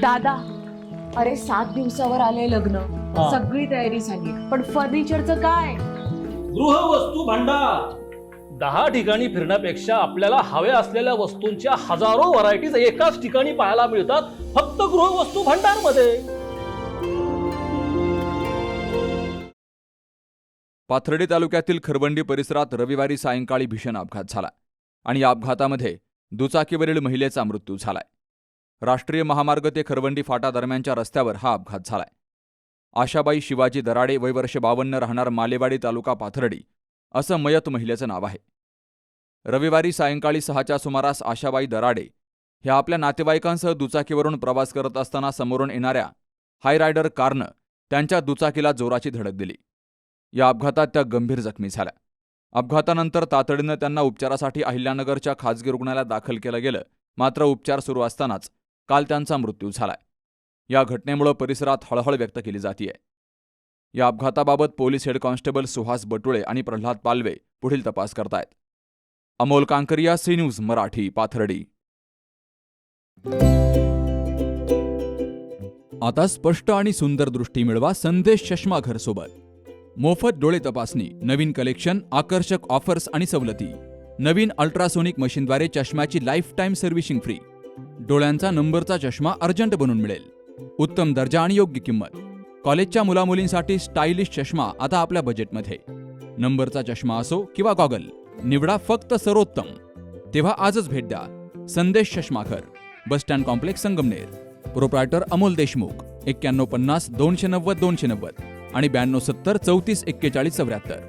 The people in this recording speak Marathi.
दादा, अरे 7 दिवसावर आले लग्न, सगळी तयारी झाली, पण फर्निचरचं काय? गृहवस्तू भांडार 10 ठिकाणी फिरण्यापेक्षा आपल्याला हव्या असलेल्या वस्तूंच्या हजारो व्हरायटीज एकाच ठिकाणी पाहायला मिळतात, फक्त गृहवस्तू भांडार मध्ये. पाथर्डी तालुक्यातील खरवंडी परिसरात रविवारी सायंकाळी भीषण अपघात झाला आणि या अपघातामध्ये दुचाकीवरील महिलेचा मृत्यू झालाय. राष्ट्रीय महामार्ग ते खरवंडी फाटा दरम्यानच्या रस्त्यावर हा अपघात झालाय. आशाबाई शिवाजी दराडे, वय वर्ष 52, राहणार मालेवाडी, तालुका पाथर्डी, असं मयत महिलेचं नाव आहे. रविवारी सायंकाळी 6च्या सुमारास आशाबाई दराडे ह्या आपल्या नातेवाईकांसह दुचाकीवरून प्रवास करत असताना समोरून येणाऱ्या हायरायडर कारनं त्यांच्या दुचाकीला जोराची धडक दिली. या अपघातात त्या गंभीर जखमी झाल्या. अपघातानंतर तातडीनं त्यांना उपचारासाठी अहिल्यानगरच्या खासगी रुग्णालयात दाखल केलं गेलं, मात्र उपचार सुरू असतानाच काल त्यांचा मृत्यू झालाय. या घटनेमुळे परिसरात हळहळ व्यक्त केली जातीये. या अपघाताबाबत police head constable Suhas Batule आणि प्रल्हाद पालवे पुढील तपास करतायत. Amol Kankaria, C news Marathi, Pathardi. आता स्पष्ट आणि सुंदर दृष्टी मिळवा संदेश चष्मा घर सोबत. मोफत डोळे तपासणी, नवीन कलेक्शन, आकर्षक ऑफर्स आणि सवलती. नवीन अल्ट्रासोनिक मशीनद्वारे चष्म्याची लाईफ टाईम सर्व्हिसिंग फ्री. डोळ्यांचा नंबरचा चष्मा अर्जंट बनून मिळेल. उत्तम दर्जा आणि योग्य किंमत. कॉलेजच्या मुलामुलींसाठी स्टायलिश चष्मा आता आपल्या बजेटमध्ये. नंबरचा चष्मा असो किंवा गॉगल, निवडा फक्त सर्वोत्तम. तेव्हा आजच भेट द्या Sandesh Chashmaghar, bus stand complex, Sangamner. Proprietor Amol Deshmukh. 9150 290 290 आणि 9270 34 41 74.